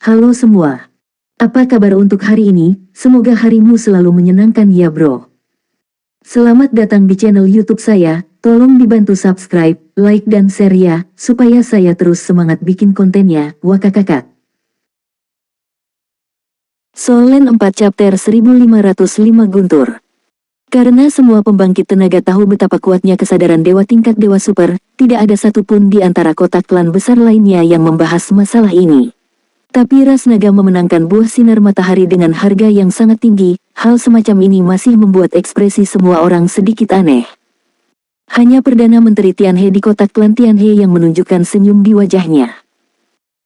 Halo semua. Apa kabar untuk hari ini? Semoga harimu selalu menyenangkan ya bro. Selamat datang di channel YouTube saya. Tolong dibantu subscribe, like dan share ya, supaya saya terus semangat bikin kontennya. Wakakakak. Solen 4 chapter 1505 Guntur. Karena semua pembangkit tenaga tahu betapa kuatnya kesadaran dewa tingkat dewa super, tidak ada satupun di antara kotak klan besar lainnya yang membahas masalah ini. Tapi ras naga memenangkan buah sinar matahari dengan harga yang sangat tinggi. Hal semacam ini masih membuat ekspresi semua orang sedikit aneh. Hanya Perdana Menteri Tianhe di kotak klan Tianhe yang menunjukkan senyum di wajahnya.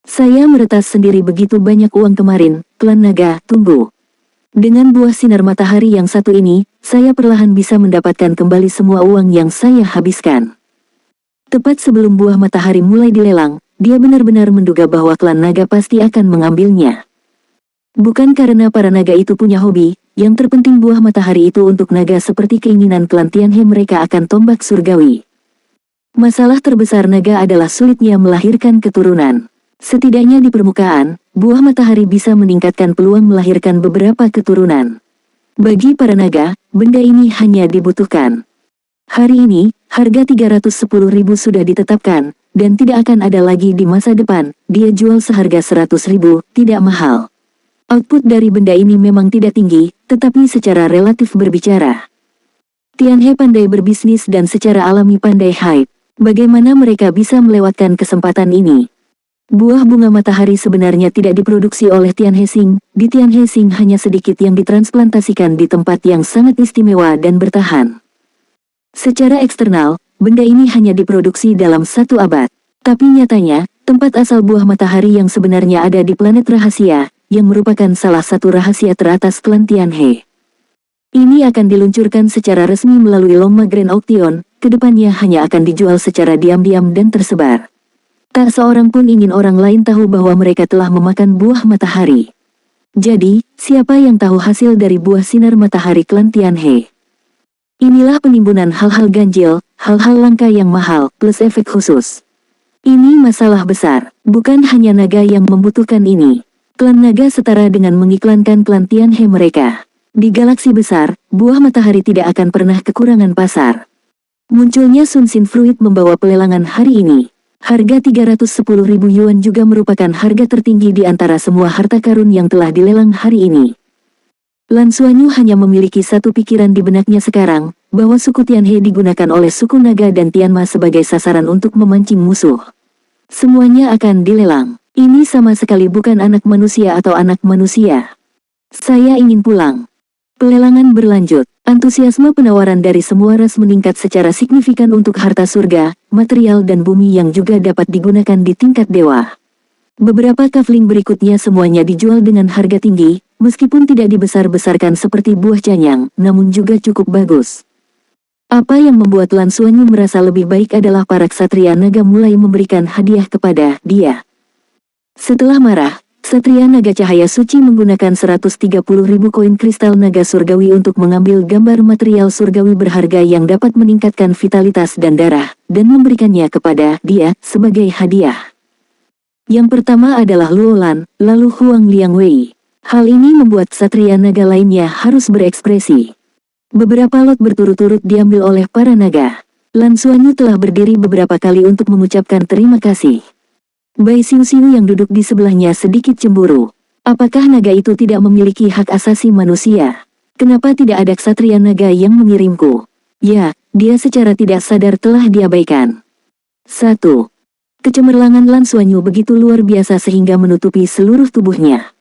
Saya meretas sendiri begitu banyak uang kemarin. Klan naga, tunggu. Dengan buah sinar matahari yang satu ini, saya perlahan bisa mendapatkan kembali semua uang yang saya habiskan. Tepat sebelum buah matahari mulai dilelang, dia benar-benar menduga bahwa klan naga pasti akan mengambilnya. Bukan karena para naga itu punya hobi, yang terpenting buah matahari itu untuk naga seperti keinginan klan Tianhe mereka akan tombak surgawi. Masalah terbesar naga adalah sulitnya melahirkan keturunan. Setidaknya di permukaan, buah matahari bisa meningkatkan peluang melahirkan beberapa keturunan. Bagi para naga, benda ini hanya dibutuhkan. Hari ini, harga 310.000 sudah ditetapkan, dan tidak akan ada lagi di masa depan. Dia jual seharga 100.000, tidak mahal. Output dari benda ini memang tidak tinggi, tetapi secara relatif berbicara. Tianhe pandai berbisnis dan secara alami pandai hype. Bagaimana mereka bisa melewatkan kesempatan ini? Buah bunga matahari sebenarnya tidak diproduksi oleh Tianhe Xing. Di Tianhe Xing hanya sedikit yang ditransplantasikan di tempat yang sangat istimewa dan bertahan. Secara eksternal, benda ini hanya diproduksi dalam 1 abad. Tapi nyatanya, tempat asal buah matahari yang sebenarnya ada di planet rahasia, yang merupakan salah satu rahasia teratas klan Tianhe. Ini akan diluncurkan secara resmi melalui lomba Grand Auction, kedepannya hanya akan dijual secara diam-diam dan tersebar. Tak seorang pun ingin orang lain tahu bahwa mereka telah memakan buah matahari. Jadi, siapa yang tahu hasil dari buah sinar matahari klan Tianhe? Inilah penimbunan hal-hal ganjil, hal-hal langka yang mahal, plus efek khusus. Ini masalah besar, bukan hanya naga yang membutuhkan ini. Klan naga setara dengan mengiklankan klan Tianhe mereka. Di galaksi besar, buah matahari tidak akan pernah kekurangan pasar. Munculnya Sunsin Fruit membawa pelelangan hari ini. Harga 310.000 yuan juga merupakan harga tertinggi di antara semua harta karun yang telah dilelang hari ini. Lan Xuanyu hanya memiliki satu pikiran di benaknya sekarang, bahwa suku Tianhe digunakan oleh suku naga dan Tianma sebagai sasaran untuk memancing musuh. Semuanya akan dilelang. Ini sama sekali bukan anak manusia atau anak manusia. Saya ingin pulang. Pelelangan berlanjut. Antusiasme penawaran dari semua ras meningkat secara signifikan untuk harta surga, material dan bumi yang juga dapat digunakan di tingkat dewa. Beberapa kafling berikutnya semuanya dijual dengan harga tinggi, meskipun tidak dibesar-besarkan seperti buah canyang, namun juga cukup bagus. Apa yang membuat Lan Xuanyu merasa lebih baik adalah para ksatria naga mulai memberikan hadiah kepada dia. Setelah marah, ksatria naga cahaya suci menggunakan 130.000 koin kristal naga surgawi untuk mengambil gambar material surgawi berharga yang dapat meningkatkan vitalitas dan darah, dan memberikannya kepada dia sebagai hadiah. Yang pertama adalah Luolan, lalu Huang Liangwei. Hal ini membuat ksatria naga lainnya harus berekspresi. Beberapa lot berturut-turut diambil oleh para naga. Lan Xuanyu telah berdiri beberapa kali untuk mengucapkan terima kasih. Bai Xiu yang duduk di sebelahnya sedikit cemburu. Apakah naga itu tidak memiliki hak asasi manusia? Kenapa tidak ada ksatria naga yang mengirimku? Ya, dia secara tidak sadar telah diabaikan. 1. Kecemerlangan Lan Xuanyu begitu luar biasa sehingga menutupi seluruh tubuhnya.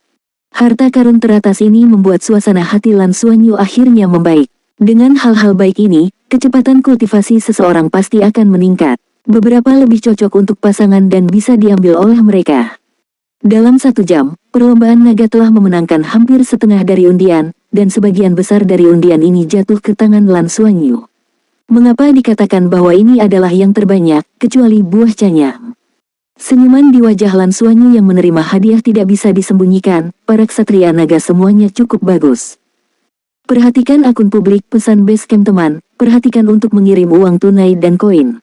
Harta karun teratas ini membuat suasana hati Lan Xuanyu akhirnya membaik. Dengan hal-hal baik ini, kecepatan kultivasi seseorang pasti akan meningkat. Beberapa lebih cocok untuk pasangan dan bisa diambil oleh mereka. Dalam 1 jam, perlombaan naga telah memenangkan hampir setengah dari undian, dan sebagian besar dari undian ini jatuh ke tangan Lan Xuanyu. Mengapa dikatakan bahwa ini adalah yang terbanyak, kecuali buah canyang? Senyuman di wajah Lan Xuanyu yang menerima hadiah tidak bisa disembunyikan, para ksatria naga semuanya cukup bagus. Perhatikan akun publik pesan Basecamp teman, perhatikan untuk mengirim uang tunai dan koin.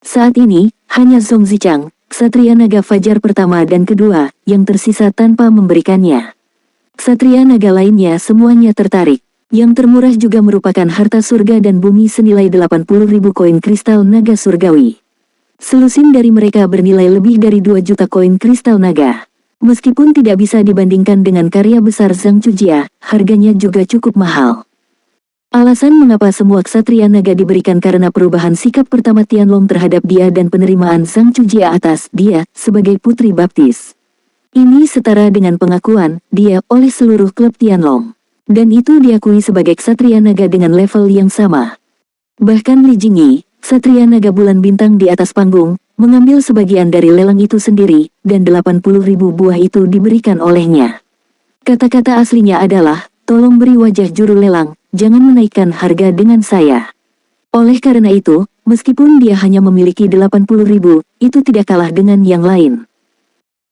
Saat ini, hanya Song Zichang, Ksatria naga fajar pertama dan kedua, yang tersisa tanpa memberikannya. Ksatria naga lainnya semuanya tertarik. Yang termurah juga merupakan harta surga dan bumi senilai 80.000 koin kristal naga surgawi. Selusin dari mereka bernilai lebih dari 2 juta koin kristal naga. Meskipun tidak bisa dibandingkan dengan karya besar Zhang Chujia, harganya juga cukup mahal. Alasan mengapa semua ksatria naga diberikan karena perubahan sikap pertama Tianlong terhadap dia dan penerimaan Zhang Chujia atas dia sebagai putri baptis. Ini setara dengan pengakuan dia oleh seluruh klub Tianlong. Dan itu diakui sebagai ksatria naga dengan level yang sama. Bahkan Li Jingyi, ksatria naga bulan bintang di atas panggung, mengambil sebagian dari lelang itu sendiri, dan 80.000 buah itu diberikan olehnya. Kata-kata aslinya adalah, tolong beri wajah juru lelang, jangan menaikkan harga dengan saya. Oleh karena itu, meskipun dia hanya memiliki 80.000, itu tidak kalah dengan yang lain.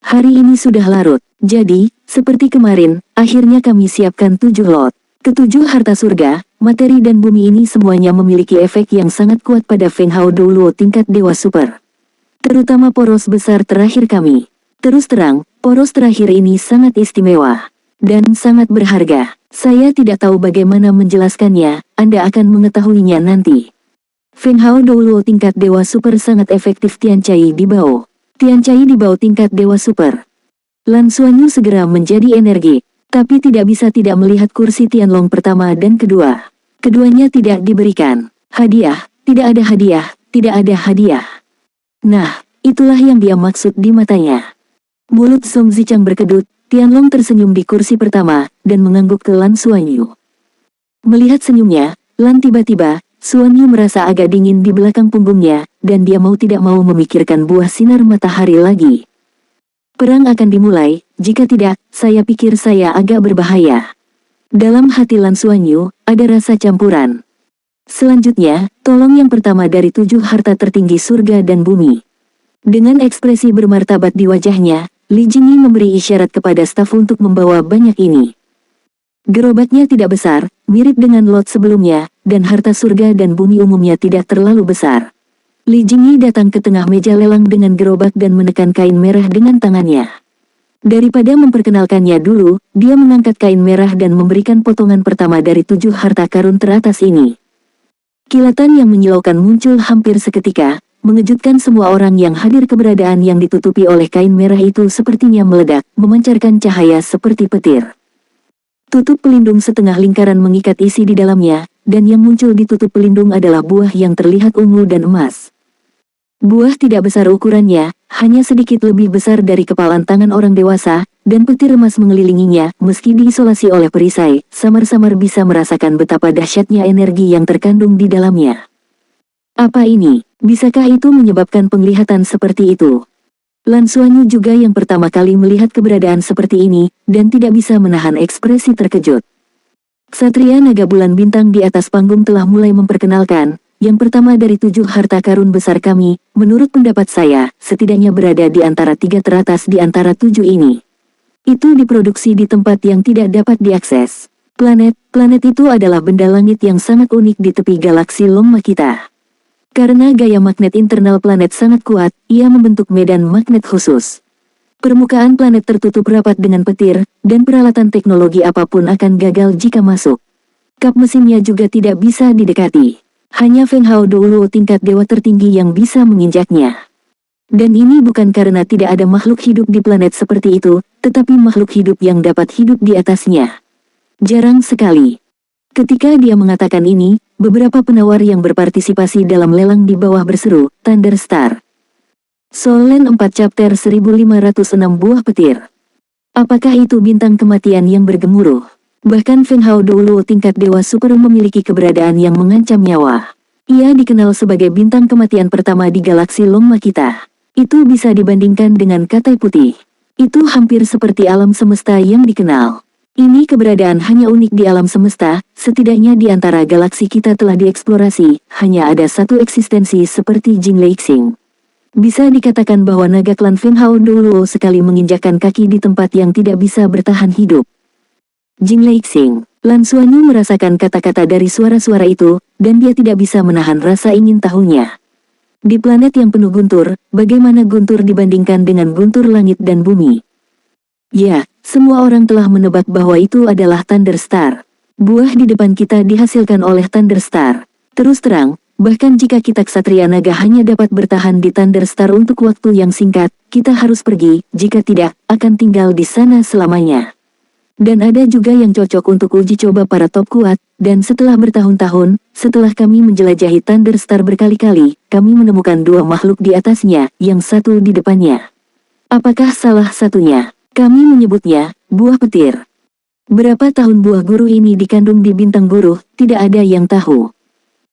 Hari ini sudah larut, jadi, seperti kemarin, akhirnya kami siapkan 7 lot. Ketujuh harta surga, materi dan bumi ini semuanya memiliki efek yang sangat kuat pada Feng Hao Douluo tingkat Dewa Super. Terutama poros besar terakhir kami. Terus terang, poros terakhir ini sangat istimewa. Dan sangat berharga. Saya tidak tahu bagaimana menjelaskannya, Anda akan mengetahuinya nanti. Feng Hao Douluo tingkat Dewa Super sangat efektif Tian Chai di Bao. Tian Chai di Bao tingkat Dewa Super. Lan Xuanyu segera menjadi energi, tapi tidak bisa tidak melihat kursi Tianlong pertama dan kedua. Keduanya tidak diberikan hadiah, tidak ada hadiah, tidak ada hadiah. Nah, itulah yang dia maksud di matanya. Mulut Song Zichang berkedut. Tianlong tersenyum di kursi pertama, dan mengangguk ke Lan Xuanyu. Melihat senyumnya, Lan tiba-tiba, Xuanyu merasa agak dingin di belakang punggungnya, dan dia mau tidak mau memikirkan buah sinar matahari lagi. Perang akan dimulai, jika tidak, saya pikir saya agak berbahaya. Dalam hati Lan Xuanyu, ada rasa campuran. Selanjutnya, tolong yang pertama dari 7 harta tertinggi surga dan bumi. Dengan ekspresi bermartabat di wajahnya, Li Jingyi memberi isyarat kepada staf untuk membawa banyak ini. Gerobaknya tidak besar, mirip dengan lot sebelumnya, dan harta surga dan bumi umumnya tidak terlalu besar. Li Jingyi datang ke tengah meja lelang dengan gerobak dan menekan kain merah dengan tangannya. Daripada memperkenalkannya dulu, dia mengangkat kain merah dan memberikan potongan pertama dari 7 harta karun teratas ini. Kilatan yang menyilaukan muncul hampir seketika, mengejutkan semua orang yang hadir. Keberadaan yang ditutupi oleh kain merah itu sepertinya meledak, memancarkan cahaya seperti petir. Tutup pelindung setengah lingkaran mengikat isi di dalamnya, dan yang muncul di tutup pelindung adalah buah yang terlihat ungu dan emas. Buah tidak besar ukurannya, hanya sedikit lebih besar dari kepalan tangan orang dewasa, dan petir emas mengelilinginya. Meski diisolasi oleh perisai, samar-samar bisa merasakan betapa dahsyatnya energi yang terkandung di dalamnya. Apa ini? Bisakah itu menyebabkan penglihatan seperti itu? Lan Xuanyu juga yang pertama kali melihat keberadaan seperti ini, dan tidak bisa menahan ekspresi terkejut. Ksatria naga bulan bintang di atas panggung telah mulai memperkenalkan, yang pertama dari 7 harta karun besar kami, menurut pendapat saya, setidaknya berada di antara 3 teratas di antara 7 ini. Itu diproduksi di tempat yang tidak dapat diakses. Planet itu adalah benda langit yang sangat unik di tepi galaksi Longma kita. Karena gaya magnet internal planet sangat kuat, ia membentuk medan magnet khusus. Permukaan planet tertutup rapat dengan petir, dan peralatan teknologi apapun akan gagal jika masuk. Kap mesinnya juga tidak bisa didekati. Hanya Feng Hao Douluo tingkat dewa tertinggi yang bisa menginjaknya. Dan ini bukan karena tidak ada makhluk hidup di planet seperti itu, tetapi makhluk hidup yang dapat hidup di atasnya. Jarang sekali. Ketika dia mengatakan ini, beberapa penawar yang berpartisipasi dalam lelang di bawah berseru, Thunder Star. Solen 4 chapter 1506 buah petir. Apakah itu bintang kematian yang bergemuruh? Bahkan Feng Hao Douluo tingkat dewa super memiliki keberadaan yang mengancam nyawa. Ia dikenal sebagai bintang kematian pertama di galaksi Longma kita. Itu bisa dibandingkan dengan Katai Putih. Itu hampir seperti alam semesta yang dikenal. Ini keberadaan hanya unik di alam semesta, setidaknya di antara galaksi kita telah dieksplorasi, hanya ada satu eksistensi seperti Jing Leixing. Bisa dikatakan bahwa naga klan Feng Hao Douluo sekali menginjakkan kaki di tempat yang tidak bisa bertahan hidup. Jing Leixing. Lan Xuanyu merasakan kata-kata dari suara-suara itu, dan dia tidak bisa menahan rasa ingin tahunya. Di planet yang penuh guntur, bagaimana guntur dibandingkan dengan guntur langit dan bumi? Ya, semua orang telah menebak bahwa itu adalah Thunderstar. Buah di depan kita dihasilkan oleh Thunderstar. Terus terang, bahkan jika kita Ksatria Naga hanya dapat bertahan di Thunderstar untuk waktu yang singkat, kita harus pergi, jika tidak, akan tinggal di sana selamanya. Dan ada juga yang cocok untuk uji coba para top kuat, dan setelah bertahun-tahun, setelah kami menjelajahi Thunderstar berkali-kali, kami menemukan dua makhluk di atasnya, yang satu di depannya. Apakah salah satunya? Kami menyebutnya, buah petir. Berapa tahun buah guru ini dikandung di bintang guru, tidak ada yang tahu.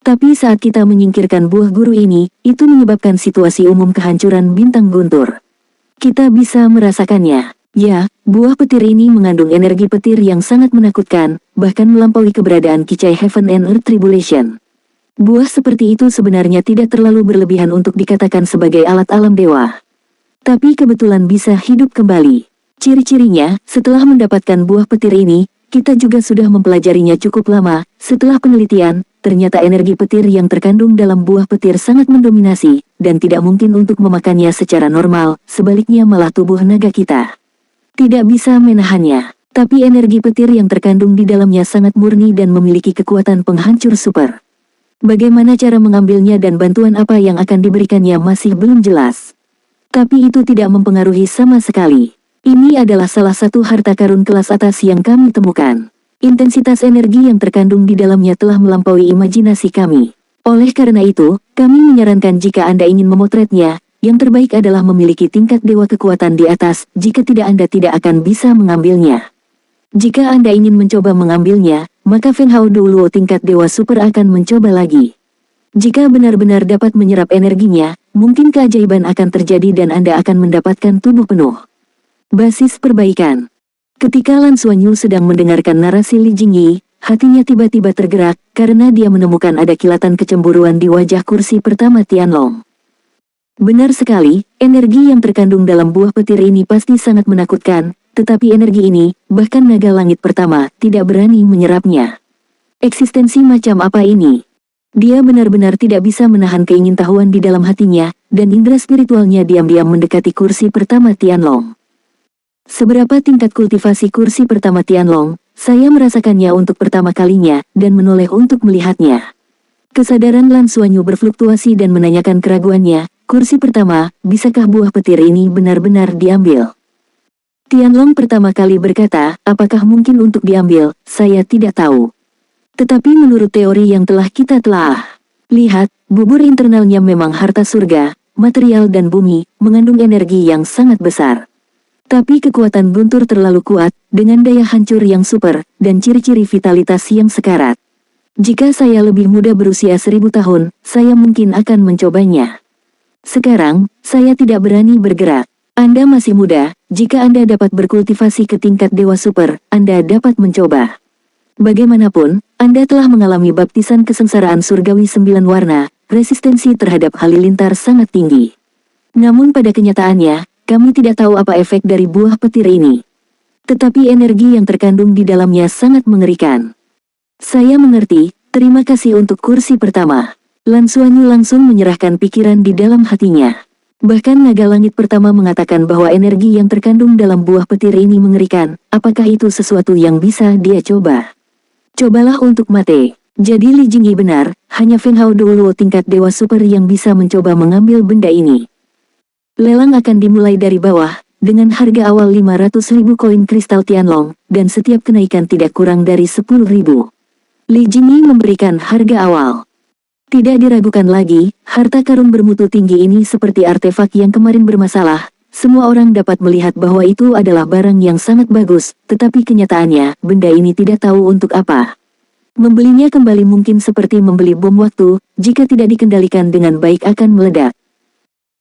Tapi saat kita menyingkirkan buah guru ini, itu menyebabkan situasi umum kehancuran bintang guntur. Kita bisa merasakannya. Ya, buah petir ini mengandung energi petir yang sangat menakutkan, bahkan melampaui keberadaan kicai Heaven and Earth Tribulation. Buah seperti itu sebenarnya tidak terlalu berlebihan untuk dikatakan sebagai alat alam dewa. Tapi kebetulan bisa hidup kembali. Ciri-cirinya, setelah mendapatkan buah petir ini, kita juga sudah mempelajarinya cukup lama. Setelah penelitian, ternyata energi petir yang terkandung dalam buah petir sangat mendominasi, dan tidak mungkin untuk memakannya secara normal, sebaliknya malah tubuh naga kita tidak bisa menahannya. Tapi energi petir yang terkandung di dalamnya sangat murni dan memiliki kekuatan penghancur super. Bagaimana cara mengambilnya dan bantuan apa yang akan diberikannya masih belum jelas. Tapi itu tidak mempengaruhi sama sekali. Ini adalah salah satu harta karun kelas atas yang kami temukan. Intensitas energi yang terkandung di dalamnya telah melampaui imajinasi kami. Oleh karena itu, kami menyarankan jika Anda ingin memotretnya, yang terbaik adalah memiliki tingkat dewa kekuatan di atas, jika tidak Anda tidak akan bisa mengambilnya. Jika Anda ingin mencoba mengambilnya, maka Feng Hao Duoluo tingkat dewa super akan mencoba lagi. Jika benar-benar dapat menyerap energinya, mungkin keajaiban akan terjadi dan Anda akan mendapatkan tubuh penuh. Basis perbaikan. Ketika Lan Xuanyu sedang mendengarkan narasi Li Jingyi, hatinya tiba-tiba tergerak, karena dia menemukan ada kilatan kecemburuan di wajah kursi pertama Tianlong. Benar sekali, energi yang terkandung dalam buah petir ini pasti sangat menakutkan, tetapi energi ini, bahkan naga langit pertama, tidak berani menyerapnya. Eksistensi macam apa ini? Dia benar-benar tidak bisa menahan keingintahuan di dalam hatinya, dan indera spiritualnya diam-diam mendekati kursi pertama Tianlong. Seberapa tingkat kultivasi kursi pertama Tianlong, saya merasakannya untuk pertama kalinya, dan menoleh untuk melihatnya. Kesadaran Lan Xuanyu berfluktuasi dan menanyakan keraguannya, kursi pertama, bisakah buah petir ini benar-benar diambil? Tianlong pertama kali berkata, apakah mungkin untuk diambil, saya tidak tahu. Tetapi menurut teori yang telah kita telaah, lihat, bubur internalnya memang harta surga, material dan bumi, mengandung energi yang sangat besar. Tapi kekuatan guntur terlalu kuat, dengan daya hancur yang super, dan ciri-ciri vitalitas yang sekarat. Jika saya lebih muda berusia 1000 tahun, saya mungkin akan mencobanya. Sekarang, saya tidak berani bergerak. Anda masih muda, jika Anda dapat berkultivasi ke tingkat dewa super, Anda dapat mencoba. Bagaimanapun, Anda telah mengalami baptisan kesengsaraan surgawi 9 warna, resistensi terhadap halilintar sangat tinggi. Namun pada kenyataannya, kami tidak tahu apa efek dari buah petir ini. Tetapi energi yang terkandung di dalamnya sangat mengerikan. Saya mengerti, terima kasih untuk kursi pertama. Lan Xuanyu langsung menyerahkan pikiran di dalam hatinya. Bahkan naga langit pertama mengatakan bahwa energi yang terkandung dalam buah petir ini mengerikan, apakah itu sesuatu yang bisa dia coba? Cobalah untuk mate. Jadi Li Jingyi benar, hanya Feng Hao Duoluo tingkat dewa super yang bisa mencoba mengambil benda ini. Lelang akan dimulai dari bawah, dengan harga awal 500.000 koin kristal Tianlong, dan setiap kenaikan tidak kurang dari 10.000. Li Jingyi memberikan harga awal. Tidak diragukan lagi, harta karun bermutu tinggi ini seperti artefak yang kemarin bermasalah. Semua orang dapat melihat bahwa itu adalah barang yang sangat bagus, tetapi kenyataannya, benda ini tidak tahu untuk apa. Membelinya kembali mungkin seperti membeli bom waktu, jika tidak dikendalikan dengan baik akan meledak.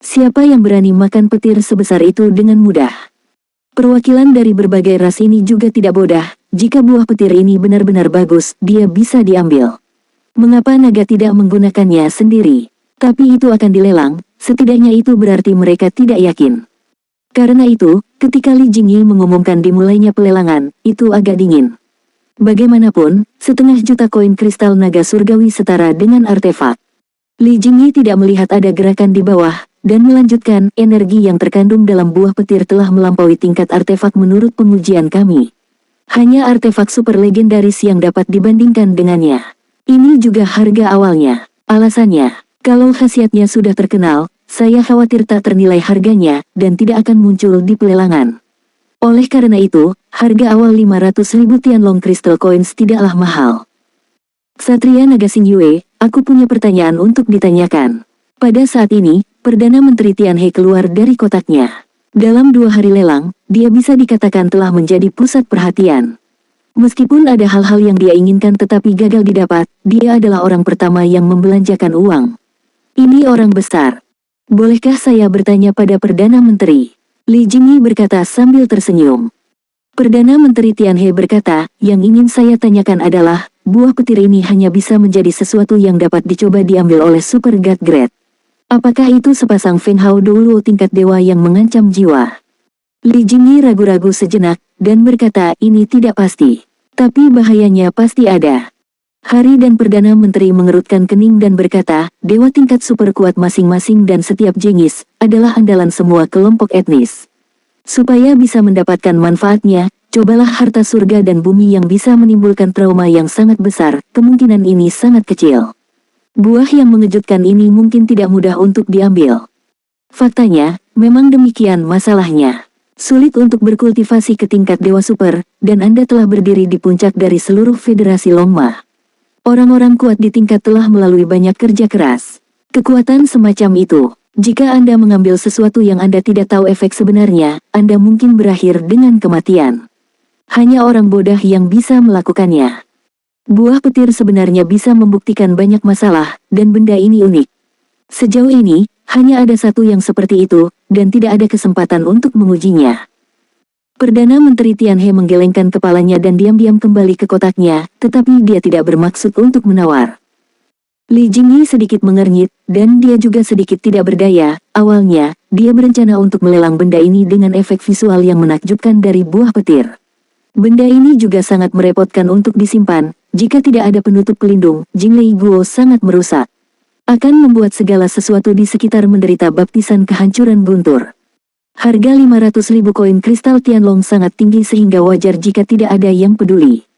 Siapa yang berani makan petir sebesar itu dengan mudah? Perwakilan dari berbagai ras ini juga tidak bodoh, jika buah petir ini benar-benar bagus, dia bisa diambil. Mengapa naga tidak menggunakannya sendiri? Tapi itu akan dilelang, setidaknya itu berarti mereka tidak yakin. Karena itu, ketika Li Jingyi mengumumkan dimulainya pelelangan, itu agak dingin. Bagaimanapun, 500.000 koin kristal naga surgawi setara dengan artefak. Li Jingyi tidak melihat ada gerakan di bawah, dan melanjutkan, energi yang terkandung dalam buah petir telah melampaui tingkat artefak menurut pengujian kami. Hanya artefak super legendaris yang dapat dibandingkan dengannya. Ini juga harga awalnya. Alasannya, kalau khasiatnya sudah terkenal, saya khawatir tak ternilai harganya, dan tidak akan muncul di pelelangan. Oleh karena itu, harga awal 500.000 Tianlong Crystal Coins tidaklah mahal. Satria Naga Xingyue, aku punya pertanyaan untuk ditanyakan. Pada saat ini, Perdana Menteri Tianhe keluar dari kotaknya. Dalam 2 hari lelang, dia bisa dikatakan telah menjadi pusat perhatian. Meskipun ada hal-hal yang dia inginkan tetapi gagal didapat, dia adalah orang pertama yang membelanjakan uang. Ini orang besar. Bolehkah saya bertanya pada Perdana Menteri? Li Jingyi berkata sambil tersenyum. Perdana Menteri Tianhe berkata, yang ingin saya tanyakan adalah, buah petir ini hanya bisa menjadi sesuatu yang dapat dicoba diambil oleh Super God Grade. Apakah itu sepasang Feng Hao Douluo tingkat dewa yang mengancam jiwa? Li Jingyi ragu-ragu sejenak, dan berkata ini tidak pasti. Tapi bahayanya pasti ada. Hari dan Perdana Menteri mengerutkan kening dan berkata, dewa tingkat super kuat masing-masing dan setiap jengis, adalah andalan semua kelompok etnis. Supaya bisa mendapatkan manfaatnya, cobalah harta surga dan bumi yang bisa menimbulkan trauma yang sangat besar, kemungkinan ini sangat kecil. Buah yang mengejutkan ini mungkin tidak mudah untuk diambil. Faktanya, memang demikian masalahnya. Sulit untuk berkultivasi ke tingkat dewa super, dan Anda telah berdiri di puncak dari seluruh federasi Longma. Orang-orang kuat di tingkat telah melalui banyak kerja keras. Kekuatan semacam itu, jika Anda mengambil sesuatu yang Anda tidak tahu efek sebenarnya, Anda mungkin berakhir dengan kematian. Hanya orang bodoh yang bisa melakukannya. Buah petir sebenarnya bisa membuktikan banyak masalah, dan benda ini unik. Sejauh ini, hanya ada satu yang seperti itu, dan tidak ada kesempatan untuk mengujinya. Perdana Menteri Tianhe menggelengkan kepalanya dan diam-diam kembali ke kotaknya, tetapi dia tidak bermaksud untuk menawar. Li Jingyi sedikit mengernyit, dan dia juga sedikit tidak berdaya. Awalnya, dia berencana untuk melelang benda ini dengan efek visual yang menakjubkan dari buah petir. Benda ini juga sangat merepotkan untuk disimpan, jika tidak ada penutup pelindung, Jinglei Guo sangat merusak. Akan membuat segala sesuatu di sekitar menderita baptisan kehancuran guntur. Harga 500.000 koin kristal Tianlong sangat tinggi sehingga wajar jika tidak ada yang peduli.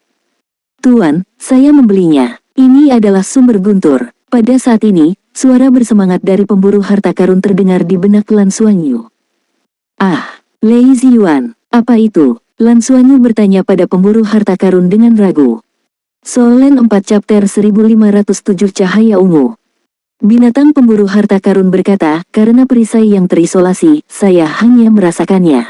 Tuan, saya membelinya. Ini adalah sumber guntur. Pada saat ini, suara bersemangat dari pemburu harta karun terdengar di benak Lan Xuanyu. Ah, Lei Ziyuan, apa itu? Lan Xuanyu bertanya pada pemburu harta karun dengan ragu. Solen 4 chapter 1507 Cahaya Ungu. Binatang pemburu harta karun berkata, karena perisai yang terisolasi, saya hanya merasakannya.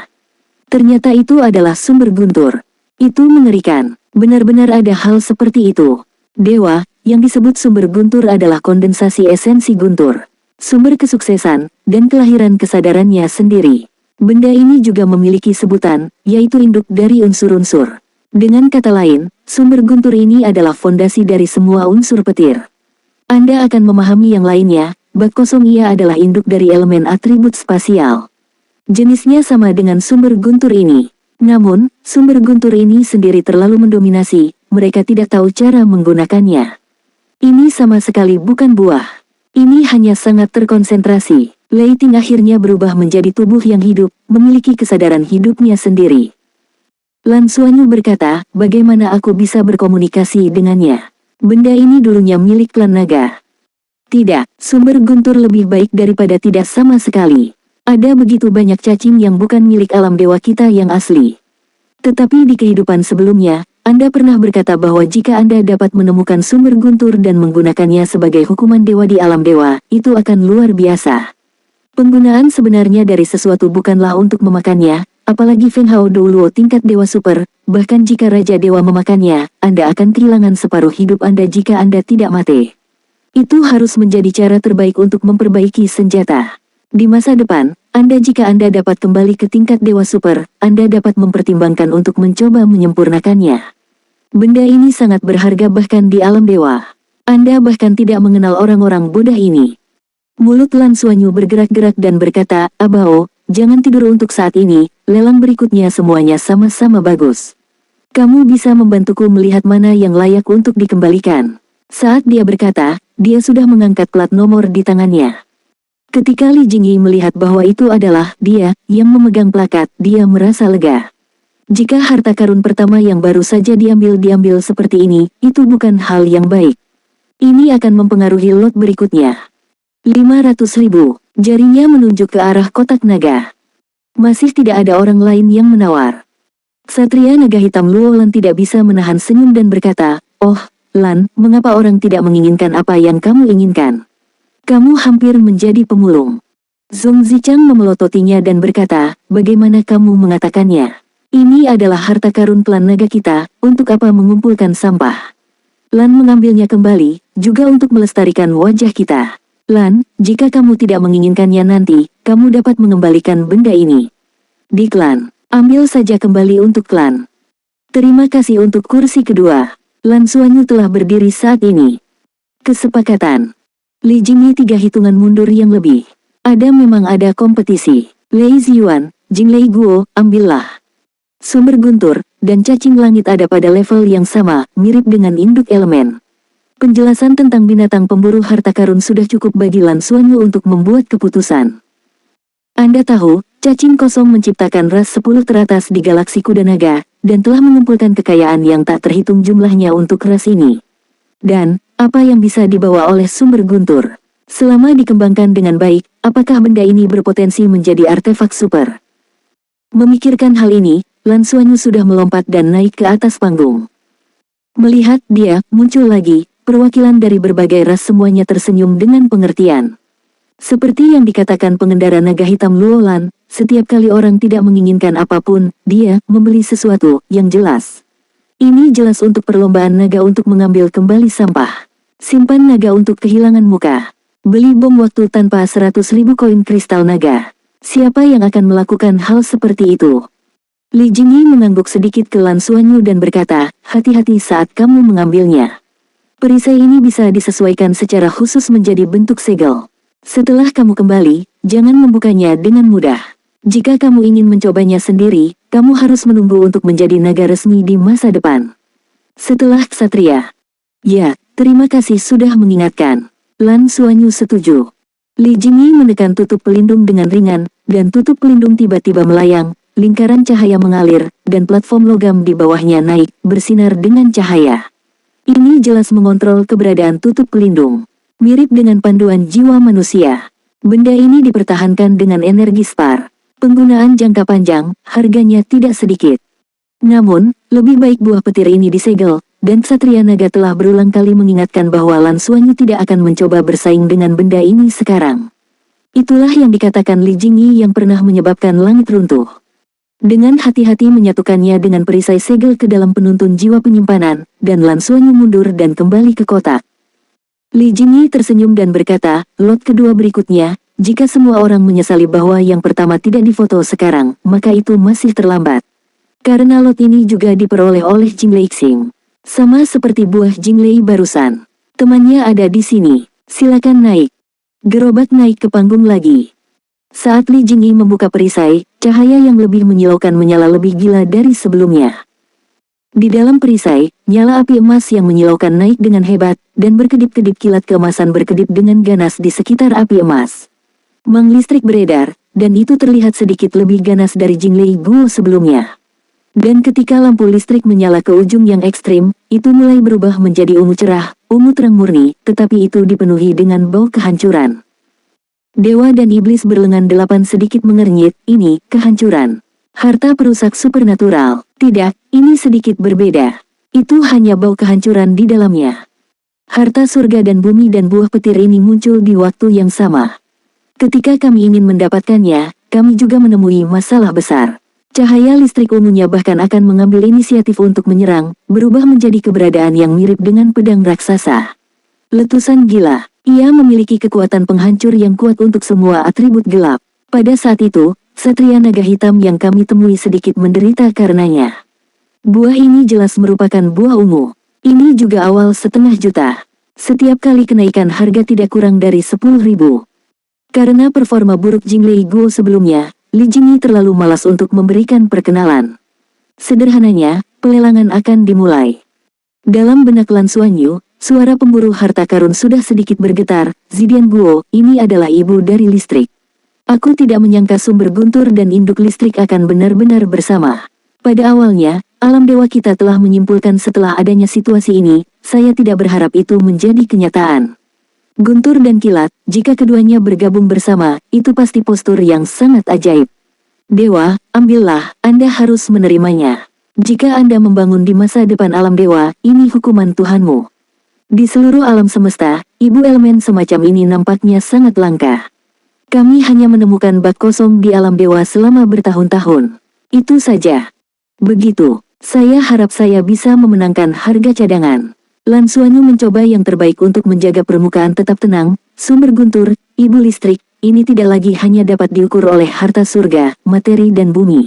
Ternyata itu adalah sumber guntur. Itu mengerikan. Benar-benar ada hal seperti itu. Dewa, yang disebut sumber guntur adalah kondensasi esensi guntur. Sumber kesuksesan, dan kelahiran kesadarannya sendiri. Benda ini juga memiliki sebutan, yaitu induk dari unsur-unsur. Dengan kata lain, sumber guntur ini adalah fondasi dari semua unsur petir. Anda akan memahami yang lainnya, bak kosong ia adalah induk dari elemen atribut spasial. Jenisnya sama dengan sumber guntur ini. Namun, sumber guntur ini sendiri terlalu mendominasi, mereka tidak tahu cara menggunakannya. Ini sama sekali bukan buah. Ini hanya sangat terkonsentrasi. Lei Ting akhirnya berubah menjadi tubuh yang hidup, memiliki kesadaran hidupnya sendiri. Lan Xuanyu berkata, bagaimana aku bisa berkomunikasi dengannya? Benda ini dulunya milik klan naga. Tidak, sumber guntur lebih baik daripada tidak sama sekali. Ada begitu banyak cacing yang bukan milik alam dewa kita yang asli. Tetapi di kehidupan sebelumnya, Anda pernah berkata bahwa jika Anda dapat menemukan sumber guntur dan menggunakannya sebagai hukuman dewa di alam dewa, itu akan luar biasa. Penggunaan sebenarnya dari sesuatu bukanlah untuk memakannya, apalagi Feng Hao Douluo tingkat dewa super, bahkan jika Raja Dewa memakannya, Anda akan kehilangan separuh hidup Anda jika Anda tidak mati. Itu harus menjadi cara terbaik untuk memperbaiki senjata. Di masa depan, jika Anda dapat kembali ke tingkat dewa super, Anda dapat mempertimbangkan untuk mencoba menyempurnakannya. Benda ini sangat berharga bahkan di alam dewa. Anda bahkan tidak mengenal orang-orang bodoh ini. Mulut Lan Xuanyu bergerak-gerak dan berkata, Abao, jangan tidur untuk saat ini, lelang berikutnya semuanya sama-sama bagus. Kamu bisa membantuku melihat mana yang layak untuk dikembalikan. Saat dia berkata, dia sudah mengangkat plat nomor di tangannya. Ketika Li Jingyi melihat bahwa itu adalah dia yang memegang plakat, dia merasa lega. Jika harta karun pertama yang baru saja diambil seperti ini, itu bukan hal yang baik. Ini akan mempengaruhi lot berikutnya. 500.000, jarinya menunjuk ke arah kotak naga. Masih tidak ada orang lain yang menawar. Ksatria naga hitam Luolan tidak bisa menahan senyum dan berkata, "Oh, Lan, mengapa orang tidak menginginkan apa yang kamu inginkan? Kamu hampir menjadi pemulung." Zhong Zichang memelototinya dan berkata, "Bagaimana kamu mengatakannya? Ini adalah harta karun klan naga kita, untuk apa mengumpulkan sampah?" Lan mengambilnya kembali, juga untuk melestarikan wajah kita. "Lan, jika kamu tidak menginginkannya nanti, kamu dapat mengembalikan benda ini di klan. Ambil saja kembali untuk klan." "Terima kasih untuk kursi kedua." Lan Xuanyu telah berdiri saat ini. Kesepakatan. Li Jingyi 3 hitungan mundur yang lebih. Memang ada kompetisi. Lei Ziyuan, Jinglei Guo, ambillah. Sumber guntur, dan cacing langit ada pada level yang sama, mirip dengan induk elemen. Penjelasan tentang binatang pemburu harta karun sudah cukup bagi Lan Xuanyu untuk membuat keputusan. Anda tahu, cacing kosong menciptakan ras 10 teratas di galaksi kuda naga, dan telah mengumpulkan kekayaan yang tak terhitung jumlahnya untuk ras ini. Dan, apa yang bisa dibawa oleh sumber guntur? Selama dikembangkan dengan baik, apakah benda ini berpotensi menjadi artefak super? Memikirkan hal ini, Lan Xuanyu sudah melompat dan naik ke atas panggung. Melihat dia muncul lagi, perwakilan dari berbagai ras semuanya tersenyum dengan pengertian. Seperti yang dikatakan pengendara naga hitam Luolan, setiap kali orang tidak menginginkan apapun, dia membeli sesuatu yang jelas. Ini jelas untuk perlombaan naga untuk mengambil kembali sampah. Simpan naga untuk kehilangan muka. Beli bom waktu tanpa 100.000 koin kristal naga. Siapa yang akan melakukan hal seperti itu? Li Jingyi mengangguk sedikit ke Lan Xuanyu dan berkata, "Hati-hati saat kamu mengambilnya. Perisai ini bisa disesuaikan secara khusus menjadi bentuk segel. Setelah kamu kembali, jangan membukanya dengan mudah. Jika kamu ingin mencobanya sendiri, kamu harus menunggu untuk menjadi naga resmi di masa depan." Setelah ksatria. "Ya, terima kasih sudah mengingatkan." Lan Xuanyu setuju. Li Jingyi menekan tutup pelindung dengan ringan, dan tutup pelindung tiba-tiba melayang. Lingkaran cahaya mengalir, dan platform logam di bawahnya naik, bersinar dengan cahaya. Ini jelas mengontrol keberadaan tutup pelindung. Mirip dengan panduan jiwa manusia. Benda ini dipertahankan dengan energi spar. Penggunaan jangka panjang, harganya tidak sedikit. Namun, lebih baik buah petir ini disegel, dan Ksatria Naga telah berulang kali mengingatkan bahwa Lan Xuanyu tidak akan mencoba bersaing dengan benda ini sekarang. Itulah yang dikatakan Li Jingyi yang pernah menyebabkan langit runtuh. Dengan hati-hati menyatukannya dengan perisai segel ke dalam penuntun jiwa penyimpanan, dan Lan Xuanyu mundur dan kembali ke kotak. Li Jingyi tersenyum dan berkata, "Lot kedua berikutnya, jika semua orang menyesali bahwa yang pertama tidak difoto sekarang, maka itu masih terlambat. Karena lot ini juga diperoleh oleh Jinglei Xing. Sama seperti buah Jinglei barusan. Temannya ada di sini. Silakan naik." Gerobak naik ke panggung lagi. Saat Li Jingyi membuka perisai, cahaya yang lebih menyilaukan menyala lebih gila dari sebelumnya. Di dalam perisai, nyala api emas yang menyilaukan naik dengan hebat, dan berkedip-kedip kilat keemasan berkedip dengan ganas di sekitar api emas. Mang listrik beredar, dan itu terlihat sedikit lebih ganas dari Jinglei Guo sebelumnya. Dan ketika lampu listrik menyala ke ujung yang ekstrim, itu mulai berubah menjadi ungu cerah, ungu terang murni, tetapi itu dipenuhi dengan bau kehancuran. Dewa dan iblis berlengan 8 sedikit mengernyit, "Ini, kehancuran. Harta perusak supernatural." "Tidak, ini sedikit berbeda. Itu hanya bau kehancuran di dalamnya." Harta surga dan bumi dan buah petir ini muncul di waktu yang sama. Ketika kami ingin mendapatkannya, kami juga menemui masalah besar. Cahaya listrik ungunya bahkan akan mengambil inisiatif untuk menyerang, berubah menjadi keberadaan yang mirip dengan pedang raksasa. Letusan gila. Ia memiliki kekuatan penghancur yang kuat untuk semua atribut gelap. Pada saat itu, Ksatria Naga Hitam yang kami temui sedikit menderita karenanya. Buah ini jelas merupakan buah ungu. Ini juga awal 1,5 juta. Setiap kali kenaikan harga tidak kurang dari 10.000. Karena performa buruk Jinglei Guo sebelumnya, Li Jingyi terlalu malas untuk memberikan perkenalan. Sederhananya, pelelangan akan dimulai. Dalam benak Lan Xuanyu, Suara pemburu harta karun sudah sedikit bergetar. Zidian Guo, ini adalah ibu dari listrik. Aku tidak menyangka sumber guntur dan induk listrik akan benar-benar bersama. Pada awalnya, alam dewa kita telah menyimpulkan setelah adanya situasi ini, saya tidak berharap itu menjadi kenyataan. Guntur dan kilat, jika keduanya bergabung bersama, itu pasti postur yang sangat ajaib. Dewa, ambillah, Anda harus menerimanya. Jika Anda membangun di masa depan alam dewa, ini hukuman Tuhanmu. Di seluruh alam semesta, ibu elemen semacam ini nampaknya sangat langka. Kami hanya menemukan bak kosong di alam dewa selama bertahun-tahun. Itu saja. Begitu, saya harap saya bisa memenangkan harga cadangan. Lan Xuanyu mencoba yang terbaik untuk menjaga permukaan tetap tenang. Sumber guntur, ibu listrik, ini tidak lagi hanya dapat diukur oleh harta surga, materi dan bumi.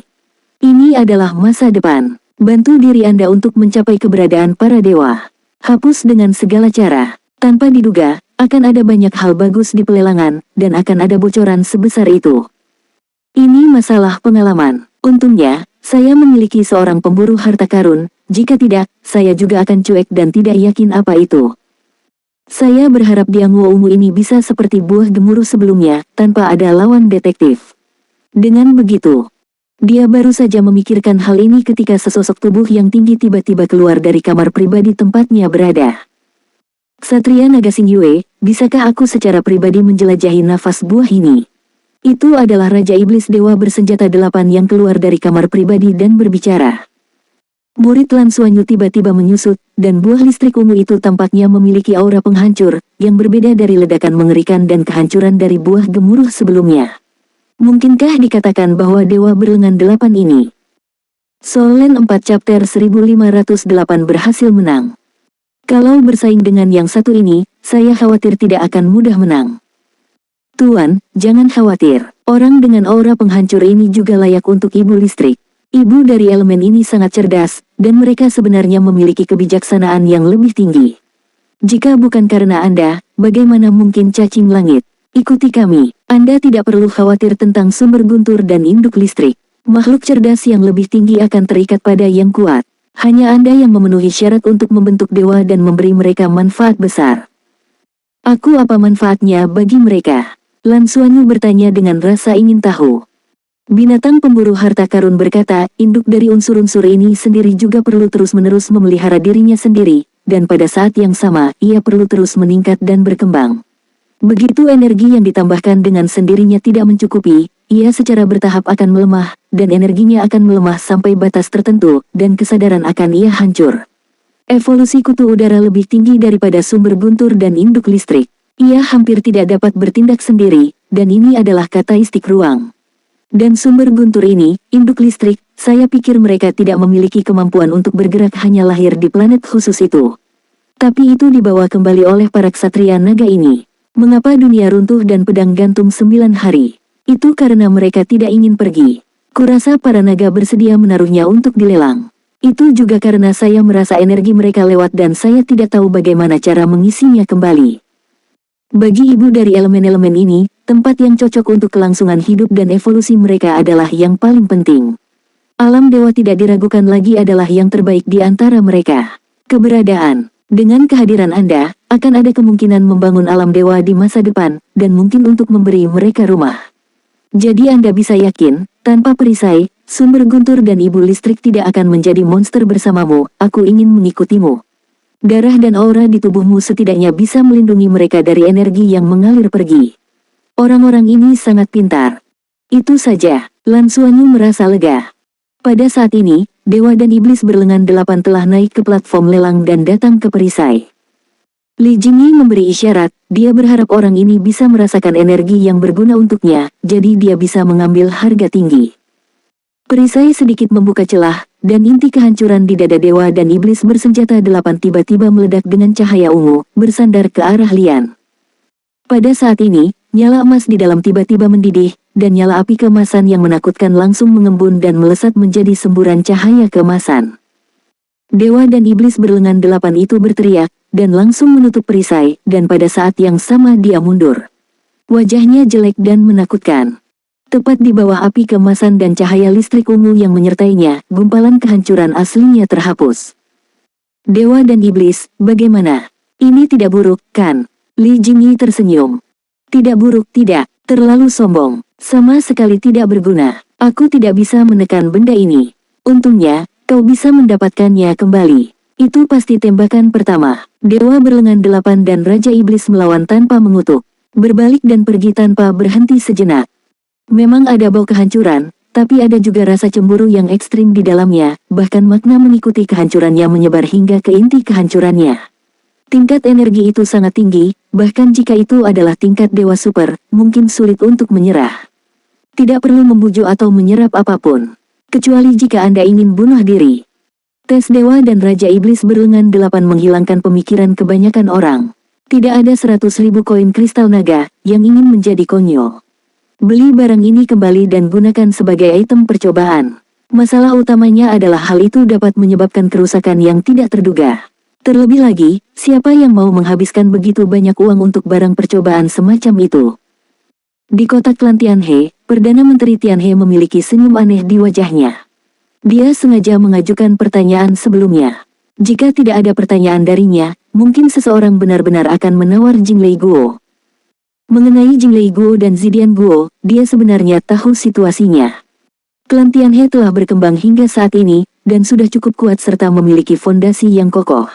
Ini adalah masa depan. Bantu diri Anda untuk mencapai keberadaan para dewa. Hapus dengan segala cara. Tanpa diduga, akan ada banyak hal bagus di pelelangan, dan akan ada bocoran sebesar itu. Ini masalah pengalaman. Untungnya, saya memiliki seorang pemburu harta karun. Jika tidak, saya juga akan cuek dan tidak yakin apa itu. Saya berharap Diangwo Ungu ini bisa seperti buah gemuruh sebelumnya, tanpa ada lawan detektif. Dengan begitu, dia baru saja memikirkan hal ini ketika sesosok tubuh yang tinggi tiba-tiba keluar dari kamar pribadi tempatnya berada. Ksatria Naga Xing Yue, bisakah aku secara pribadi menjelajahi nafas buah ini? Itu adalah Raja Iblis Dewa bersenjata 8 yang keluar dari kamar pribadi dan berbicara. Murid Lan Xuanyu tiba-tiba menyusut, dan buah listrik ungu itu tampaknya memiliki aura penghancur, yang berbeda dari ledakan mengerikan dan kehancuran dari buah gemuruh sebelumnya. Mungkinkah dikatakan bahwa Dewa Berlengan 8 ini? Solen 4 Chapter 1508 berhasil menang. Kalau bersaing dengan yang satu ini, saya khawatir tidak akan mudah menang. Tuan, jangan khawatir. Orang dengan aura penghancur ini juga layak untuk ibu listrik. Ibu dari elemen ini sangat cerdas, dan mereka sebenarnya memiliki kebijaksanaan yang lebih tinggi. Jika bukan karena Anda, bagaimana mungkin cacing langit? Ikuti kami. Anda tidak perlu khawatir tentang sumber guntur dan induk listrik. Makhluk cerdas yang lebih tinggi akan terikat pada yang kuat. Hanya Anda yang memenuhi syarat untuk membentuk dewa dan memberi mereka manfaat besar. Aku apa manfaatnya bagi mereka? Lan Xuanyu bertanya dengan rasa ingin tahu. Binatang pemburu harta karun berkata, induk dari unsur-unsur ini sendiri juga perlu terus-menerus memelihara dirinya sendiri, dan pada saat yang sama, ia perlu terus meningkat dan berkembang. Begitu energi yang ditambahkan dengan sendirinya tidak mencukupi, ia secara bertahap akan melemah, dan energinya akan melemah sampai batas tertentu, dan kesadaran akan ia hancur. Evolusi kutu udara lebih tinggi daripada sumber guntur dan induk listrik. Ia hampir tidak dapat bertindak sendiri, dan ini adalah karakteristik ruang. Dan sumber guntur ini, induk listrik, saya pikir mereka tidak memiliki kemampuan untuk bergerak hanya lahir di planet khusus itu. Tapi itu dibawa kembali oleh para ksatria naga ini. Mengapa dunia runtuh dan pedang gantung 9 hari? Itu karena mereka tidak ingin pergi. Kurasa para naga bersedia menaruhnya untuk dilelang. Itu juga karena saya merasa energi mereka lewat dan saya tidak tahu bagaimana cara mengisinya kembali. Bagi ibu dari elemen-elemen ini, tempat yang cocok untuk kelangsungan hidup dan evolusi mereka adalah yang paling penting. Alam dewa tidak diragukan lagi adalah yang terbaik di antara mereka. Keberadaan. Dengan kehadiran Anda, akan ada kemungkinan membangun alam dewa di masa depan, dan mungkin untuk memberi mereka rumah. Jadi Anda bisa yakin, tanpa perisai, sumber guntur dan ibu listrik tidak akan menjadi monster bersamamu. Aku ingin mengikutimu. Darah dan aura di tubuhmu setidaknya bisa melindungi mereka dari energi yang mengalir pergi. Orang-orang ini sangat pintar. Itu saja, Lan Xuanyu merasa lega. Pada saat ini, Dewa dan Iblis Berlengan 8 telah naik ke platform lelang dan datang ke perisai. Li Jingyi memberi isyarat, dia berharap orang ini bisa merasakan energi yang berguna untuknya, jadi dia bisa mengambil harga tinggi. Perisai sedikit membuka celah, dan inti kehancuran di dada Dewa dan Iblis bersenjata 8 tiba-tiba meledak dengan cahaya ungu, bersandar ke arah Lian. Pada saat ini, nyala emas di dalam tiba-tiba mendidih, dan nyala api keemasan yang menakutkan langsung mengembun dan melesat menjadi semburan cahaya keemasan. Dewa dan Iblis Berlengan 8 itu berteriak, dan langsung menutup perisai, dan pada saat yang sama dia mundur. Wajahnya jelek dan menakutkan. Tepat di bawah api keemasan dan cahaya listrik ungu yang menyertainya, gumpalan kehancuran aslinya terhapus. Dewa dan Iblis, bagaimana? Ini tidak buruk, kan? Li Jingyi tersenyum. Tidak buruk, tidak. Terlalu sombong. Sama sekali tidak berguna. Aku tidak bisa menekan benda ini. Untungnya, kau bisa mendapatkannya kembali. Itu pasti tembakan pertama. Dewa berlengan 8 dan Raja Iblis melawan tanpa mengutuk. Berbalik dan pergi tanpa berhenti sejenak. Memang ada bau kehancuran, tapi ada juga rasa cemburu yang ekstrim di dalamnya, bahkan makna mengikuti kehancurannya menyebar hingga ke inti kehancurannya. Tingkat energi itu sangat tinggi, bahkan jika itu adalah tingkat dewa super, mungkin sulit untuk menyerah. Tidak perlu membujuk atau menyerap apapun. Kecuali jika Anda ingin bunuh diri. Tes dewa dan Raja Iblis berlengan 8 menghilangkan pemikiran kebanyakan orang. Tidak ada 100.000 koin kristal naga, yang ingin menjadi konyol. Beli barang ini kembali dan gunakan sebagai item percobaan. Masalah utamanya adalah hal itu dapat menyebabkan kerusakan yang tidak terduga. Terlebih lagi, siapa yang mau menghabiskan begitu banyak uang untuk barang percobaan semacam itu? Di kotak klan Tianhe, Perdana Menteri Tianhe memiliki senyum aneh di wajahnya. Dia sengaja mengajukan pertanyaan sebelumnya. Jika tidak ada pertanyaan darinya, mungkin seseorang benar-benar akan menawar Jinglei Guo. Mengenai Jinglei Guo dan Zidian Guo, dia sebenarnya tahu situasinya. Klan Tianhe telah berkembang hingga saat ini, dan sudah cukup kuat serta memiliki fondasi yang kokoh.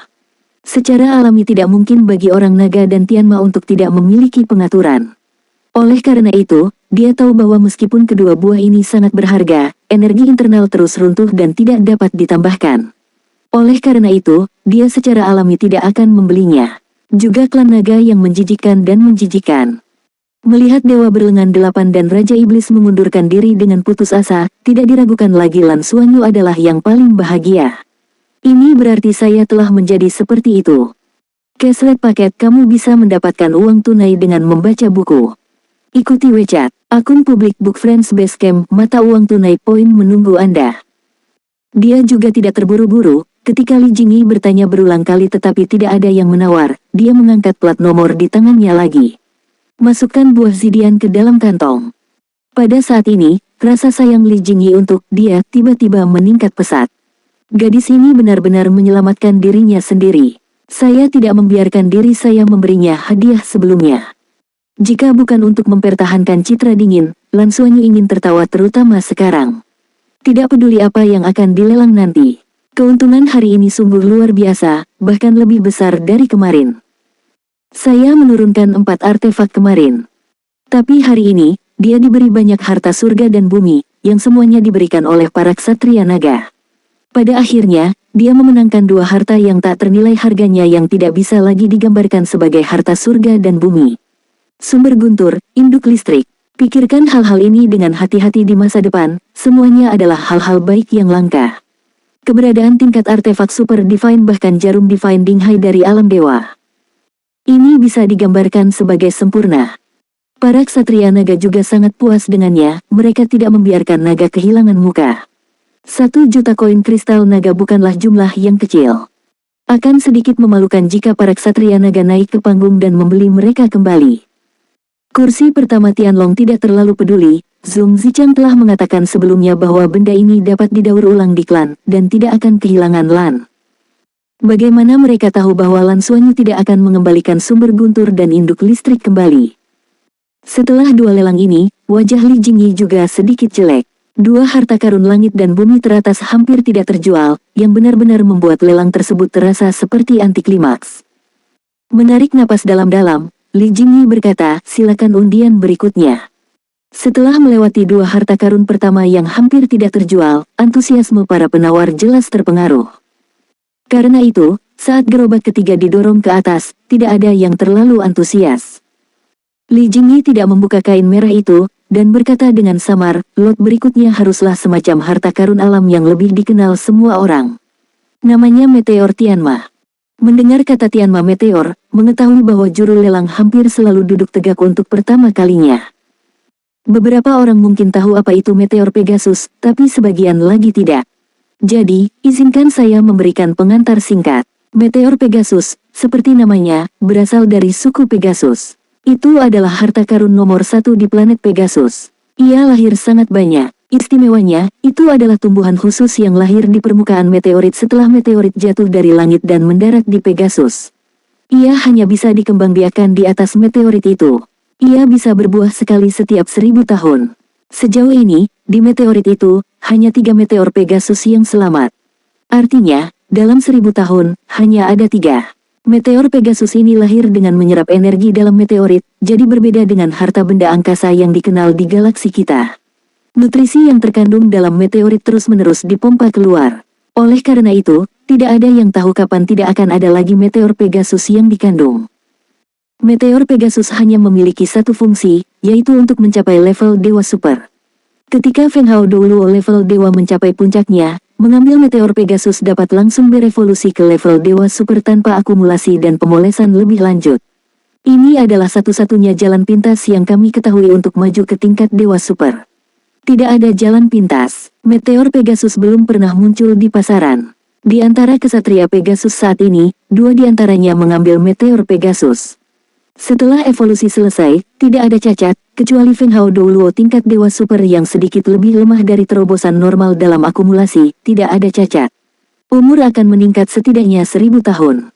Secara alami tidak mungkin bagi orang naga dan Tianma untuk tidak memiliki pengaturan. Oleh karena itu, dia tahu bahwa meskipun kedua buah ini sangat berharga, energi internal terus runtuh dan tidak dapat ditambahkan. Oleh karena itu, dia secara alami tidak akan membelinya. Juga klan naga yang menjijikkan dan menjijikkan. Melihat Dewa Berlengan 8 dan Raja Iblis mengundurkan diri dengan putus asa, tidak diragukan lagi Lan Xuanyu adalah yang paling bahagia. Ini berarti saya telah menjadi seperti itu. Cashlet paket kamu bisa mendapatkan uang tunai dengan membaca buku. Ikuti WeChat, akun publik Book Friends Basecamp, mata uang tunai poin menunggu Anda. Dia juga tidak terburu-buru, ketika Li Jingyi bertanya berulang kali tetapi tidak ada yang menawar, dia mengangkat plat nomor di tangannya lagi. Masukkan buah Zidian ke dalam kantong. Pada saat ini, rasa sayang Li Jingyi untuk dia tiba-tiba meningkat pesat. Gadis ini benar-benar menyelamatkan dirinya sendiri. Saya tidak membiarkan diri saya memberinya hadiah sebelumnya. Jika bukan untuk mempertahankan citra dingin, Lan Xuanyu ingin tertawa terutama sekarang. Tidak peduli apa yang akan dilelang nanti. Keuntungan hari ini sungguh luar biasa, bahkan lebih besar dari kemarin. Saya menurunkan 4 artefak kemarin. Tapi hari ini, dia diberi banyak harta surga dan bumi, yang semuanya diberikan oleh para ksatria naga. Pada akhirnya, dia memenangkan 2 harta yang tak ternilai harganya yang tidak bisa lagi digambarkan sebagai harta surga dan bumi. Sumber guntur, induk listrik. Pikirkan hal-hal ini dengan hati-hati di masa depan, semuanya adalah hal-hal baik yang langka. Keberadaan tingkat artefak super divine bahkan jarum divine Dinghai dari alam dewa. Ini bisa digambarkan sebagai sempurna. Para ksatria naga juga sangat puas dengannya, mereka tidak membiarkan naga kehilangan muka. 1 juta koin kristal naga bukanlah jumlah yang kecil. Akan sedikit memalukan jika para ksatria naga naik ke panggung dan membeli mereka kembali. Kursi pertama Tianlong tidak terlalu peduli, Zhong Zichang telah mengatakan sebelumnya bahwa benda ini dapat didaur ulang di klan, dan tidak akan kehilangan Lan. Bagaimana mereka tahu bahwa Lan Xuanyu tidak akan mengembalikan sumber guntur dan induk listrik kembali? Setelah 2 lelang ini, wajah Li Jingyi juga sedikit jelek. 2 harta karun langit dan bumi teratas hampir tidak terjual, yang benar-benar membuat lelang tersebut terasa seperti antiklimaks. Menarik napas dalam-dalam, Li Jingyi berkata, silakan undian berikutnya. Setelah melewati 2 harta karun pertama yang hampir tidak terjual, antusiasme para penawar jelas terpengaruh. Karena itu, saat gerobak ketiga didorong ke atas, tidak ada yang terlalu antusias. Li Jingyi tidak membuka kain merah itu, dan berkata dengan samar, lot berikutnya haruslah semacam harta karun alam yang lebih dikenal semua orang. Namanya Meteor Tianma. Mendengar kata Tianma Meteor, mengetahui bahwa juru lelang hampir selalu duduk tegak untuk pertama kalinya. Beberapa orang mungkin tahu apa itu Meteor Pegasus, tapi sebagian lagi tidak. Jadi, izinkan saya memberikan pengantar singkat. Meteor Pegasus, seperti namanya, berasal dari suku Pegasus. Itu adalah harta karun nomor 1 di planet Pegasus. Ia lahir sangat banyak. Istimewanya, itu adalah tumbuhan khusus yang lahir di permukaan meteorit setelah meteorit jatuh dari langit dan mendarat di Pegasus. Ia hanya bisa dikembangbiakkan di atas meteorit itu. Ia bisa berbuah sekali setiap 1000 tahun. Sejauh ini, di meteorit itu, hanya 3 meteor Pegasus yang selamat. Artinya, dalam 1000 tahun, hanya ada 3. Meteor Pegasus ini lahir dengan menyerap energi dalam meteorit, jadi berbeda dengan harta benda angkasa yang dikenal di galaksi kita. Nutrisi yang terkandung dalam meteorit terus-menerus dipompa keluar. Oleh karena itu, tidak ada yang tahu kapan tidak akan ada lagi meteor Pegasus yang dikandung. Meteor Pegasus hanya memiliki satu fungsi, yaitu untuk mencapai level Dewa Super. Ketika Feng Hao Doulo level Dewa mencapai puncaknya, mengambil meteor Pegasus dapat langsung berevolusi ke level Dewa Super tanpa akumulasi dan pemolesan lebih lanjut. Ini adalah satu-satunya jalan pintas yang kami ketahui untuk maju ke tingkat Dewa Super. Tidak ada jalan pintas, meteor Pegasus belum pernah muncul di pasaran. Di antara kesatria Pegasus saat ini, 2 di antaranya mengambil meteor Pegasus. Setelah evolusi selesai, tidak ada cacat, kecuali Feng Hao Doulo tingkat Dewa Super yang sedikit lebih lemah dari terobosan normal dalam akumulasi, tidak ada cacat. Umur akan meningkat setidaknya 1000 tahun.